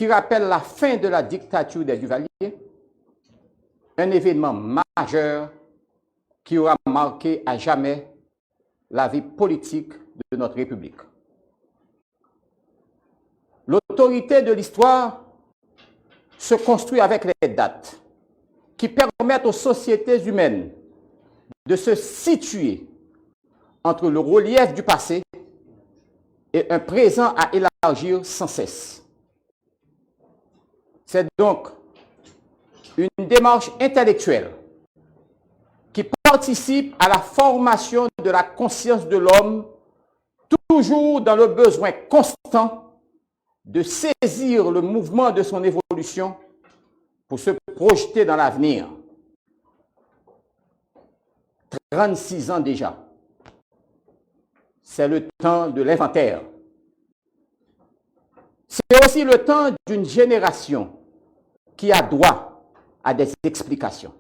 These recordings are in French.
qui rappelle la fin de la dictature des Duvalier, un événement majeur qui aura marqué à jamais la vie politique de notre République. L'autorité de l'histoire se construit avec les dates qui permettent aux sociétés humaines de se situer entre le relief du passé et un présent à élargir sans cesse. C'est donc une démarche intellectuelle qui participe à la formation de la conscience de l'homme, toujours dans le besoin constant de saisir le mouvement de son évolution pour se projeter dans l'avenir. 36 ans déjà. C'est le temps de l'inventaire. C'est aussi le temps d'une génération qui a droit à des explications.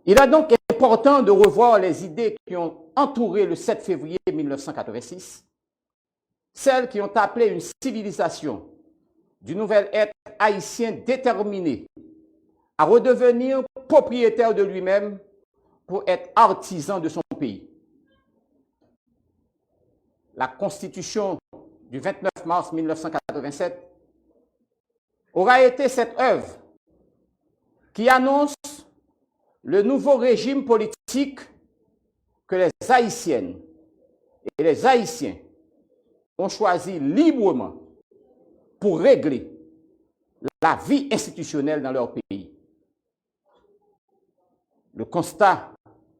Il est donc important de revoir les idées qui ont entouré le 7 février 1986, celles qui ont appelé une civilisation du nouvel être haïtien déterminé à redevenir propriétaire de lui-même pour être artisan de son pays. La Constitution du 29 mars 1987 aura été cette œuvre qui annonce le nouveau régime politique que les Haïtiennes et les Haïtiens ont choisi librement pour régler la vie institutionnelle dans leur pays. Le constat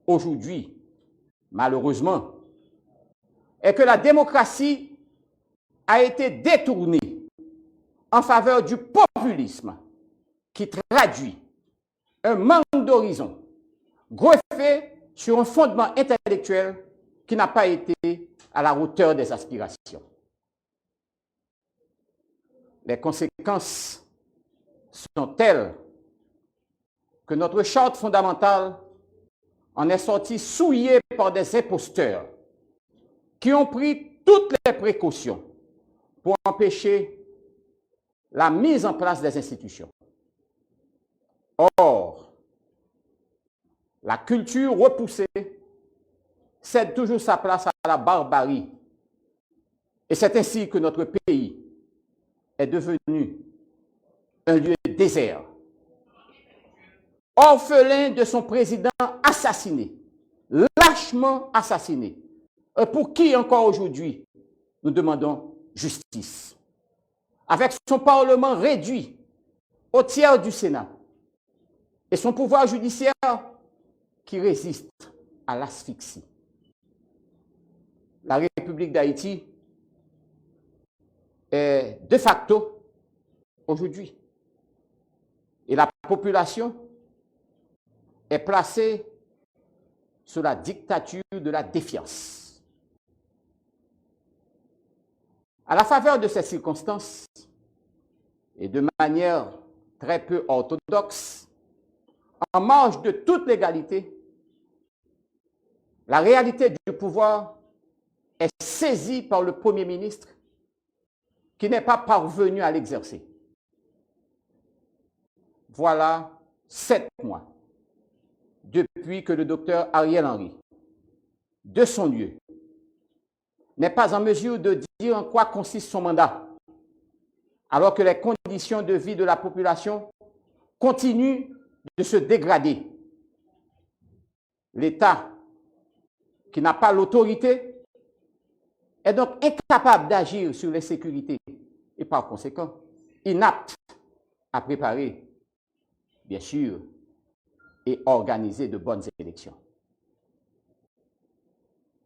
aujourd'hui, malheureusement, est que la démocratie a été détournée en faveur du populisme qui traduit un manque d'horizon greffé sur un fondement intellectuel qui n'a pas été à la hauteur des aspirations. Les conséquences sont telles que notre charte fondamentale en est sortie souillée par des imposteurs qui ont pris toutes les précautions pour empêcher la mise en place des institutions. Or, la culture repoussée cède toujours sa place à la barbarie. Et c'est ainsi que notre pays est devenu un lieu désert, orphelin de son président assassiné, lâchement assassiné, pour qui encore aujourd'hui nous demandons justice. Avec son Parlement réduit au tiers du Sénat et son pouvoir judiciaire qui résiste à l'asphyxie. La République d'Haïti est de facto aujourd'hui. Et la population est placée sous la dictature de la défiance. À la faveur de ces circonstances, et de manière très peu orthodoxe, en marge de toute légalité, la réalité du pouvoir est saisie par le Premier ministre qui n'est pas parvenu à l'exercer. Voilà 7 mois depuis que le docteur Ariel Henry, de son lieu, n'est pas en mesure de dire en quoi consiste son mandat, alors que les conditions de vie de la population continuent de se dégrader. L'État, qui n'a pas l'autorité, est donc incapable d'agir sur les sécurités et par conséquent inapte à préparer, bien sûr, et organiser de bonnes élections.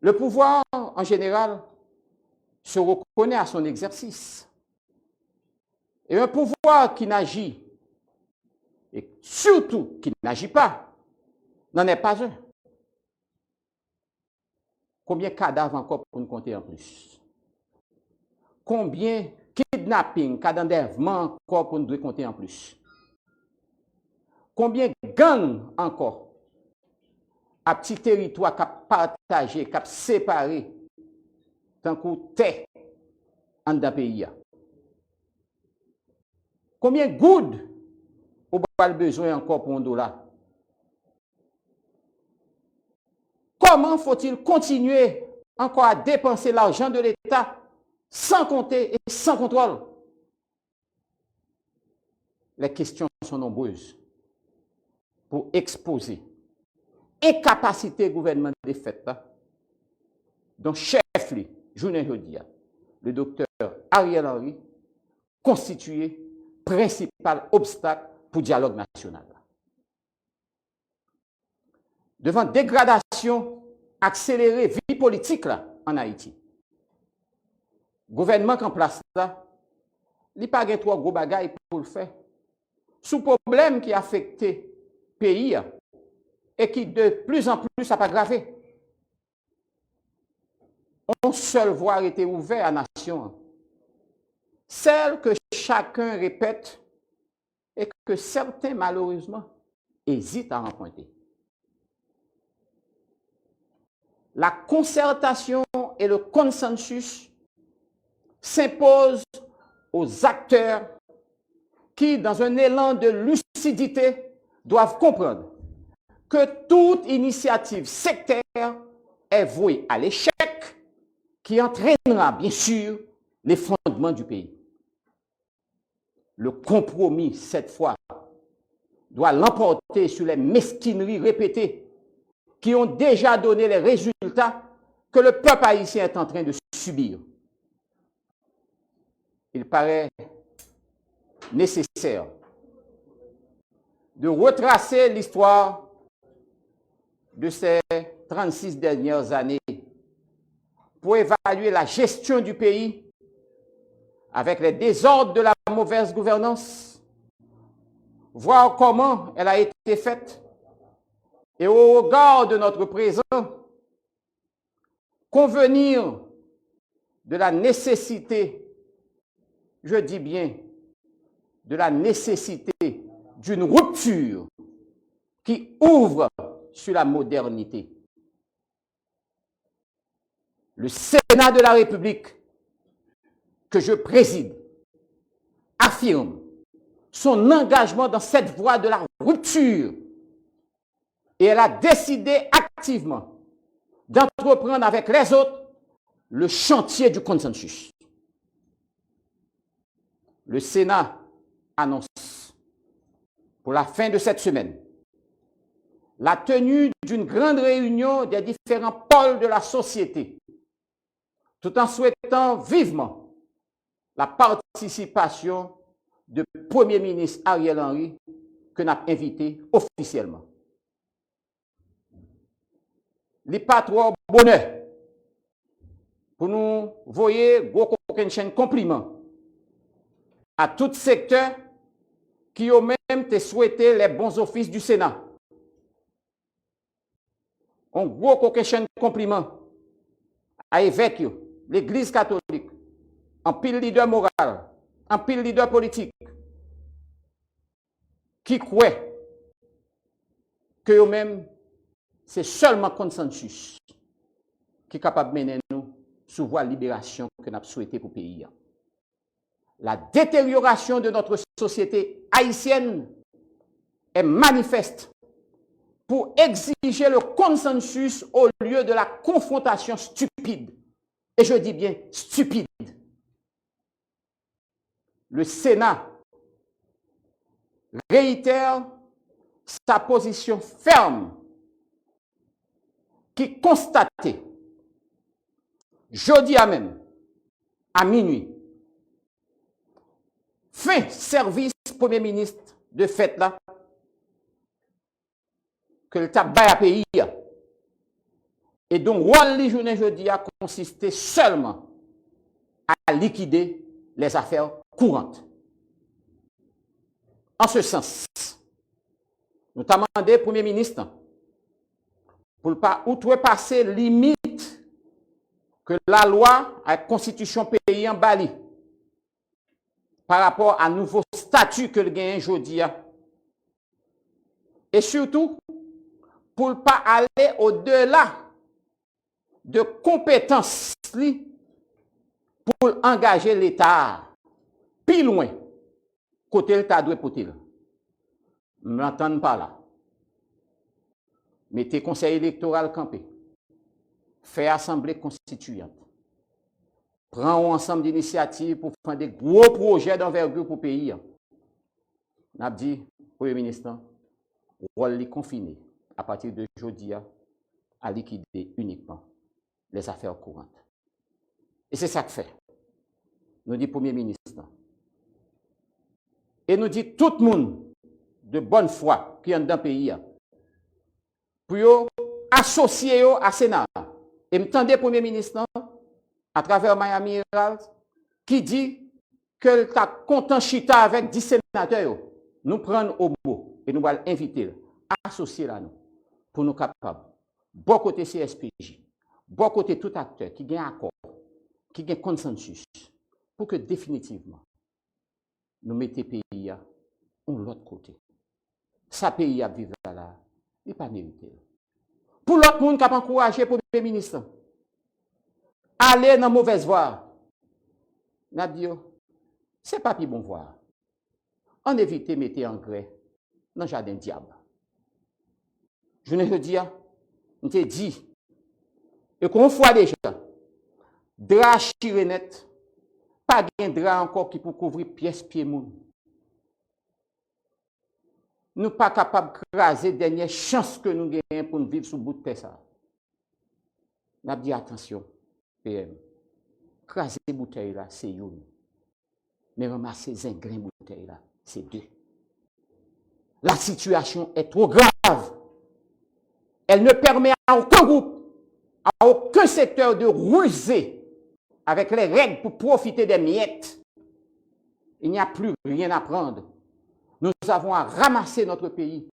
Le pouvoir, en général, se reconnaît à son exercice. Et un pouvoir qui n'agit, et surtout qui n'agit pas, n'en est pas un. Combien de cadavres encore pour nous compter en plus? Combien de kidnapping, cas d'enlèvement encore pour nous devons compter en plus? Combien de gangs encore à petit territoire qui a partagé, qui a séparé, tant qu'on t'est en d'un pays? Combien de gouttes vous avez besoin encore pour $1? Comment faut-il continuer encore à dépenser l'argent de l'État sans compter et sans contrôle? Les questions sont nombreuses pour exposer incapacité gouvernement des fêtes, dont chef, journée jeudi, le docteur Ariel Henry, constitué principal obstacle pour le dialogue national. Devant dégradation accélérée vie politique là, en Haïti, le gouvernement en place là, il n'y a pas trop gros bagaille pour le faire. Sous problème qui affecte le pays et qui de plus en plus a pas aggravé. Une seule voie a été ouverte à la nation. Celle que chacun répète et que certains, malheureusement, hésitent à emprunter. La concertation et le consensus s'imposent aux acteurs qui, dans un élan de lucidité, doivent comprendre que toute initiative sectaire est vouée à l'échec, qui entraînera bien sûr les fondements du pays. Le compromis, cette fois, doit l'emporter sur les mesquineries répétées qui ont déjà donné les résultats que le peuple haïtien est en train de subir. Il paraît nécessaire de retracer l'histoire de ces 36 dernières années pour évaluer la gestion du pays avec les désordres de la mauvaise gouvernance, voir comment elle a été faite et au regard de notre présent, convenir de la nécessité, je dis bien, de la nécessité d'une rupture qui ouvre sur la modernité. Le Sénat de la République que je préside affirme son engagement dans cette voie de la rupture et elle a décidé activement d'entreprendre avec les autres le chantier du consensus. Le Sénat annonce pour la fin de cette semaine la tenue d'une grande réunion des différents pôles de la société, tout en souhaitant vivement la participation du Premier ministre Ariel Henry que nous avons invité officiellement. Les patrons bonheur pour nous voyer aucune chaîne compliment à tout secteur qui ont même souhaité les bons offices du Sénat. On gros coquin compliment à évêque, l'Église catholique, en pile leader moral, en pile leader politique, qui croient que eux-mêmes, c'est seulement consensus qui est capable de mener nous sous voie de libération que nous avons souhaité pour le pays. La détérioration de notre société haïtienne est manifeste pour exiger le consensus au lieu de la confrontation stupide. Et je dis bien stupide. Le Sénat réitère sa position ferme qui constatait jeudi à même, à minuit, fin service Premier ministre de fête là, que le tabac à pays. Et donc, rôle journée jeudi a consisté seulement à liquider les affaires courantes. En ce sens, nous avons demandé au Premier ministre pour ne pas outrepasser limite que la loi à la constitution pays en Bali par rapport à nouveau statut que le gagne aujourd'hui. Et surtout, pour ne pas aller au-delà de compétences pour engager l'État plus loin côté le tas doit poter. M'entendent pas là. Mettez conseil électoral campé. Fait assemblée constituante. Prends ensemble d'initiatives pour faire des gros projets d'envergure pour le pays. N'a dit, Premier ministre, rôle les confiné à partir de aujourd'hui à liquider uniquement les affaires courantes. Et c'est ça que fait. Nous dit Premier ministre. Et nous dit tout le monde de bonne foi qui est dans le pays pour associer à Sénat. Et m'tendez Premier ministre à travers Miami Herald qui dit que tu as content chita avec 10 sénateurs. Nous prenons au mot et nous allons inviter à associer là nous pour nous capables. Bon côté CSPJ, bon côté tout acteur qui gagne accord, qui gagne consensus pour que définitivement nous mettions le pays à l'autre côté. Ça pays à vivre là, il n'est pas mérité. Pour l'autre monde qui a encouragé le Premier ministre, aller dans la mauvaise voie, n'a dit, c'est pas plus bon voir. On évite de mettre engrais dans le jardin diable. Je ne veux dire, on te dit, et qu'on voit déjà, drap chiré net, pas de drap encore qui peut couvrir pièce pied moun. Nous ne sommes pas capables de craser la dernière chance que nous gagnons pour nous vivre sous le bout de terre. Nous avons dit attention, PM, craser les bouteilles là, c'est une. Mais ramasser les ingrins bouteilles là, c'est deux. La situation est trop grave. Elle ne permet à aucun groupe, à aucun secteur de ruser avec les règles pour profiter des miettes. Il n'y a plus rien à prendre. Nous avons à ramasser notre pays,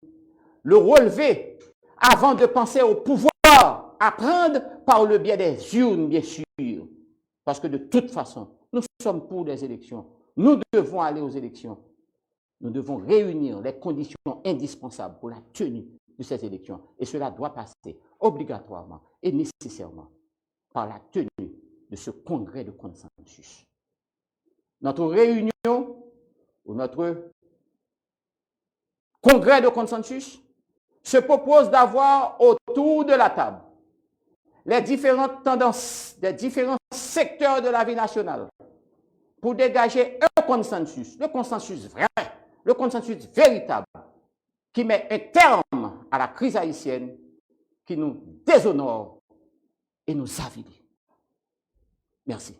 le relever avant de penser au pouvoir, à prendre par le biais des urnes, bien sûr. Parce que de toute façon, nous sommes pour des élections. Nous devons aller aux élections. Nous devons réunir les conditions indispensables pour la tenue de ces élections. Et cela doit passer obligatoirement et nécessairement par la tenue de ce congrès de consensus. Notre réunion ou notre congrès de consensus se propose d'avoir autour de la table les différentes tendances des différents secteurs de la vie nationale pour dégager un consensus, le consensus vrai, le consensus véritable qui met un terme à la crise haïtienne qui nous déshonore et nous avilit. Merci.